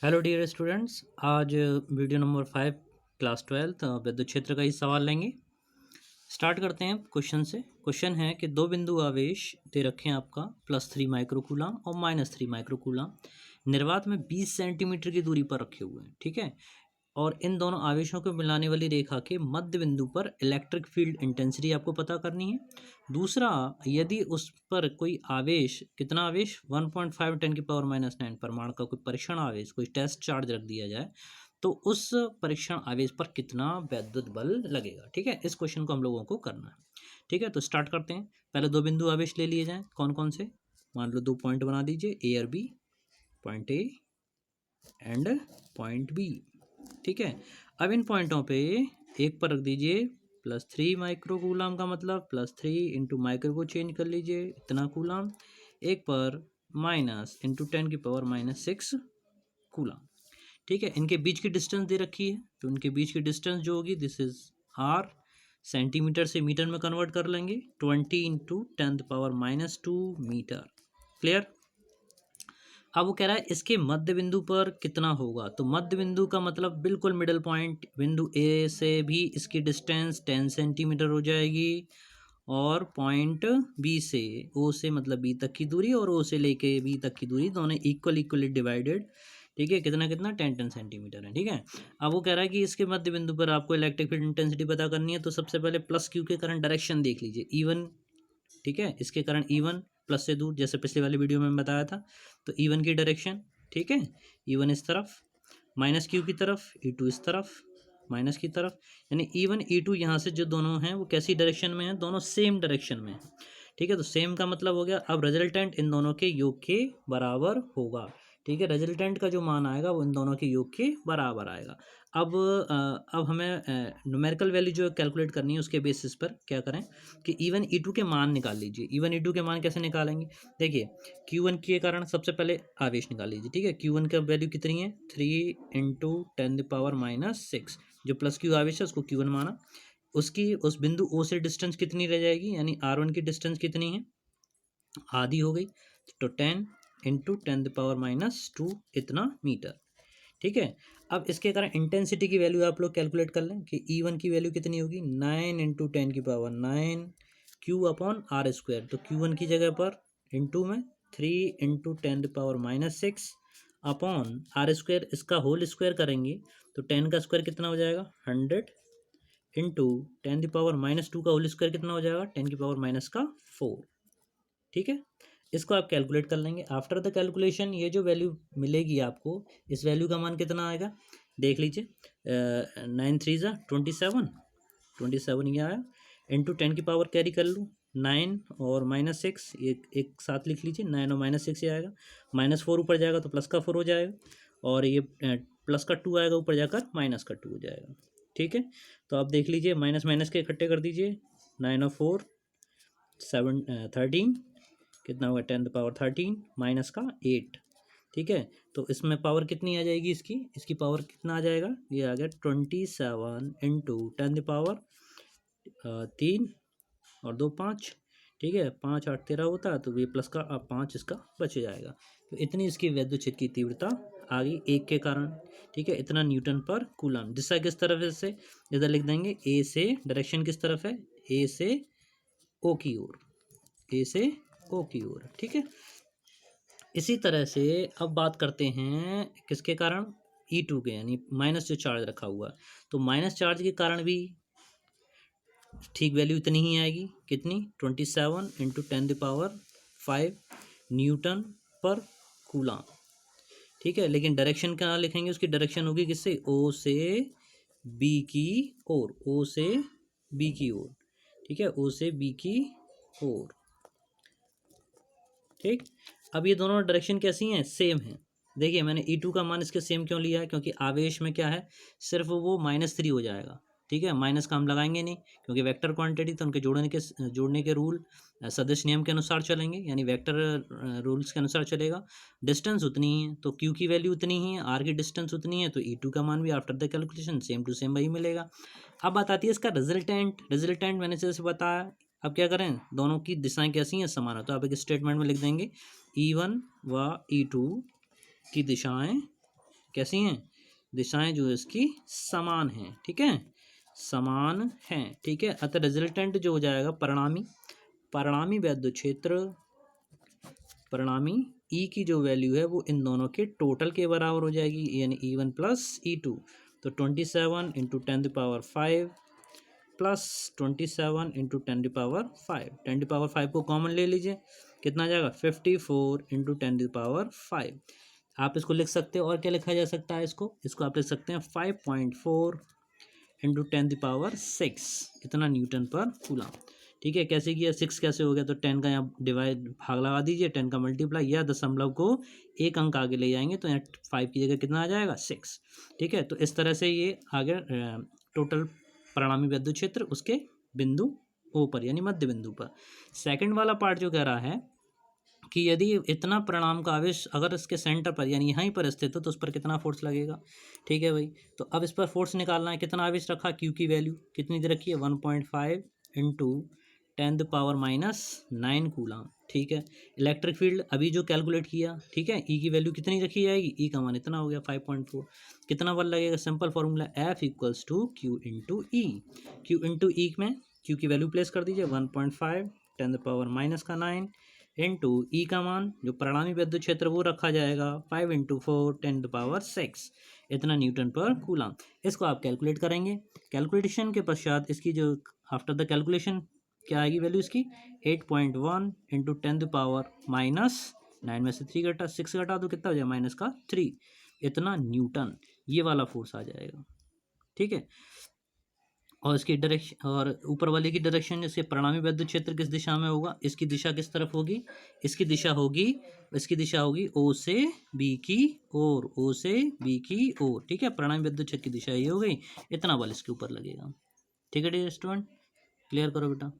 Hello dear students. आज video number 5 class 12 विद्युत क्षेत्र का ही सवाल लेंगे। स्टार्ट करते हैं क्वेश्चन से। क्वेश्चन है कि दो बिंदु आवेश दे रखे हैं आपका +3 माइक्रोकूलम और -3 माइक्रोकूलम निर्वात में 20 सेंटीमीटर की दूरी पर रखे हुए हैं। ठीक है, और इन दोनों आवेशों को मिलाने वाली रेखा के मध्य बिंदु पर इलेक्ट्रिक फील्ड इंटेंसिटी आपको पता करनी है। दूसरा, यदि उस पर कोई आवेश, कितना आवेश, 1.5 10⁻⁹ परमाणु का कोई परीक्षण आवेश, कोई टेस्ट चार्ज रख दिया जाए तो उस परीक्षण आवेश पर कितना वैद्युत बल लगेगा। ठीक है, इस क्वेश्चन को हम लोगों को करना है। ठीक है, तो स्टार्ट करते हैं। पहले दो बिंदु आवेश ले लिए जाएं। कौन कौन से? मान लो दो पॉइंट बना दीजिए, ए और B, point A and point B. ठीक है, अब इन पॉइंटों पे एक पर रख दीजिए +3 माइक्रोकूलम, का मतलब +3 इंटू माइक्रो को चेंज कर लीजिए, इतना कूलम। एक पर -10⁻⁻6 कूलम। ठीक है, इनके बीच की डिस्टेंस दे रखी है, तो इनके बीच की डिस्टेंस जो होगी दिस इज आर, सेंटीमीटर से मीटर में कन्वर्ट कर लेंगे, 20 इंटू 10⁻⁻2 मीटर। क्लियर। अब वो कह रहा है इसके मध्य बिंदु पर कितना होगा, तो मध्य बिंदु का मतलब बिल्कुल मिडल पॉइंट, बिंदु ए से भी इसकी डिस्टेंस 10 सेंटीमीटर हो जाएगी, और पॉइंट बी से, ओ से मतलब बी तक की दूरी, और ओ से लेके बी तक की दूरी, दोनों इक्वली डिवाइडेड। ठीक है, कितना कितना 10 सेंटीमीटर है। ठीक है, अब वो कह रहा है कि इसके मध्य बिंदु पर आपको इलेक्ट्रिक फील्ड इंटेंसिटी पता करनी है, तो सबसे पहले प्लस क्यू के करंट डायरेक्शन देख लीजिए, E1। ठीक है, इसके कारण E1 प्लस से दूर, जैसे पिछले वाली वीडियो में बताया था, तो E1 की डायरेक्शन, ठीक है, E1 इस तरफ, माइनस क्यू की तरफ, E2 इस तरफ, माइनस की तरफ, यानी E1 E2 यहाँ से जो दोनों हैं वो कैसी डायरेक्शन में हैं, दोनों सेम डायरेक्शन में हैं। ठीक है, तो सेम का मतलब हो गया, अब रिजल्टेंट इन दोनों के योग के बराबर होगा। ठीक है, रिजल्टेंट का जो मान आएगा वो इन दोनों के योग के बराबर आएगा। अब हमें न्यूमेरिकल वैल्यू जो कैलकुलेट करनी है उसके बेसिस पर क्या करें कि E1 E2 के मान निकाल लीजिए। E1 E2 के मान कैसे निकालेंगे? देखिए, Q1 के कारण सबसे पहले आवेश निकाल लीजिए। ठीक है, Q1 का वैल्यू कितनी है, 3 इंटू 10⁻⁻6, जो प्लस क्यू आवेश है उसको Q1 माना। उसकी उस बिंदु O से डिस्टेंस कितनी रह जाएगी, यानी R1 की डिस्टेंस कितनी है, आधी हो गई, तो 10 इंटू 10⁻⁻2 इतना मीटर। ठीक है, अब इसके कारण इंटेंसिटी की वैल्यू आप लोग कैलकुलेट कर लें कि E1 की वैल्यू कितनी होगी, 9 into 10⁹ Q upon R square, तो Q1 की जगह पर इंटू में 3 इंटू 10⁻⁻6 अपॉन आर स्क्वायर, इसका होल स्क्वायर करेंगे तो 10 का स्क्वायर कितना हो जाएगा, 100 इंटू 10⁻⁻2 का होल स्क्वायर कितना हो जाएगा, 10⁻⁻4। ठीक है, इसको आप कैलकुलेट कर लेंगे। आफ्टर द कैलकुलेशन ये जो वैल्यू मिलेगी आपको, इस वैल्यू का मान कितना आएगा, देख लीजिए, 9 3 ज़ा 27, 27 ये आया, इंटू 10 की पावर कैरी कर लूँ, 9 और -6 एक साथ लिख लीजिए, 9 और -6 ये आएगा, -4 ऊपर जाएगा तो प्लस का 4 हो जाएगा, और ये प्लस का 2 आएगा ऊपर जाकर माइनस का 2 हो जाएगा। ठीक है, तो आप देख लीजिए, माइनस माइनस के इकट्ठे कर दीजिए, 9 और 4 13, कितना होगा, 10⁻13 माइनस का 8। ठीक है, तो इसमें पावर कितनी आ जाएगी, इसकी पावर कितना आ जाएगा, ये आ गया 27 इंटू 10⁻3 और 2 5। ठीक है, 5 8 13 होता है, तो ये प्लस का अब 5 इसका बच जाएगा, तो इतनी इसकी वैद्युत क्षेत्र की तीव्रता आ गई एक के कारण। ठीक है, इतना न्यूटन पर कूलम। दिशा किस तरफ है, इससे इधर लिख देंगे, ए से, डायरेक्शन किस तरफ है, ए से ओ की ओर, ए से ओ की ओर। ठीक है, इसी तरह से अब बात करते हैं किसके कारण, E2 के, यानी माइनस जो चार्ज रखा हुआ है, तो माइनस चार्ज के कारण भी ठीक वैल्यू इतनी ही आएगी, कितनी, 27 इंटू 10⁵ न्यूटन पर कूलम। ठीक है, लेकिन डायरेक्शन क्या लिखेंगे, उसकी डायरेक्शन होगी किससे, ओ से बी की ओर, ओ से बी की ओर। ठीक है, ओ से बी की ओर। ठीक, अब ये दोनों डायरेक्शन कैसी हैं, सेम है। देखिए, मैंने E2 का मान इसके सेम क्यों लिया है, क्योंकि आवेश में क्या है, सिर्फ वो -3 हो जाएगा। ठीक है, माइनस का हम लगाएंगे नहीं, क्योंकि वेक्टर क्वांटिटी, तो उनके जोड़ने के रूल सदिश नियम के अनुसार चलेंगे, यानी वेक्टर रूल्स के अनुसार चलेगा। डिस्टेंस उतनी ही है तो Q की वैल्यू उतनी ही है, R की डिस्टेंस उतनी है, तो E2 का मान भी after the calculation same to same वही मिलेगा। अब बात आती है इसका रिजल्टेंट मैंने जैसे बताया। अब क्या करें, दोनों की दिशाएं कैसी हैं, समान है, तो आप एक स्टेटमेंट में लिख देंगे, E1 व E2 की दिशाएं कैसी हैं, दिशाएं जो है इसकी समान हैं, ठीक है, समान हैं, ठीक है। अतः रिजल्टेंट जो हो जाएगा परिणामी विद्युत क्षेत्र, परिणामी ई की जो वैल्यू है वो इन दोनों के टोटल के बराबर हो जाएगी, यानी E1 प्लस E2। तो 27 इंटू 10⁵ प्लस 27 इंटू 10⁵, 10⁵ को कॉमन ले लीजिए, कितना आ जाएगा 54 इंटू 10⁵। आप इसको लिख सकते हो, और क्या लिखा जा सकता है इसको आप लिख सकते हैं 5.4 इंटू 10⁶, इतना न्यूटन पर कूलम, ठीक है। कैसे किया, 6 कैसे हो गया, तो 10 का यहाँ डिवाइड भाग लगा दीजिए, 10 का मल्टीप्लाई, या दशमलव को एक अंक आगे ले जाएंगे तो यहाँ 5 की जगह कितना आ जाएगा 6, ठीक है। तो इस तरह से ये आगे टोटल परिणामी विद्युत क्षेत्र उसके बिंदु ओ पर यानी मध्य बिंदु पर। सेकंड वाला पार्ट जो कह रहा है कि यदि इतना परिणाम का आवेश अगर इसके सेंटर पर यानी यहीं पर स्थित हो तो उस पर कितना फोर्स लगेगा, ठीक है भाई। तो अब इस पर फोर्स निकालना है, कितना आवेश रखा, क्यू की वैल्यू कितनी दे रखी है 1.5 इंटू 10⁻⁹ कूलम, ठीक है। इलेक्ट्रिक फील्ड अभी जो कैलकुलेट किया, ठीक है, ई की वैल्यू कितनी रखी जाएगी, ई का मान इतना हो गया 5.4, कितना बल लगेगा, simple formula F equals to q into e, q into e में क्यू की वैल्यू प्लेस कर दीजिए 1.5 10⁻⁹ इंटू ई का मान जो परिणामी विद्युत क्षेत्र वो रखा जाएगा 5 इंटू 4 10⁻⁶, इतना न्यूटन पर कूलम। इसको आप कैलकुलेट करेंगे, कैलकुलेशन के पश्चात इसकी जो आफ्टर द कैलकुलेशन क्या आएगी वैल्यू इसकी 8.1 इंटू 10⁻⁻⁹ में से 3 घटा 6 घटा तो कितना हो जाएगा -3, इतना न्यूटन ये वाला फोर्स आ जाएगा, ठीक है। और इसकी डायरेक्शन और ऊपर वाले की डायरेक्शन, इसके परिणामी विद्युत क्षेत्र किस दिशा में होगा, इसकी दिशा किस तरफ होगी, इसकी दिशा होगी ओ से बी की ओर, ओ से बी की ओर, ठीक है। परिणामी विद्युत क्षेत्र की दिशा ये हो गई, इतना बल इसके ऊपर लगेगा, ठीक है डियर स्टूडेंट, क्लियर करो बेटा।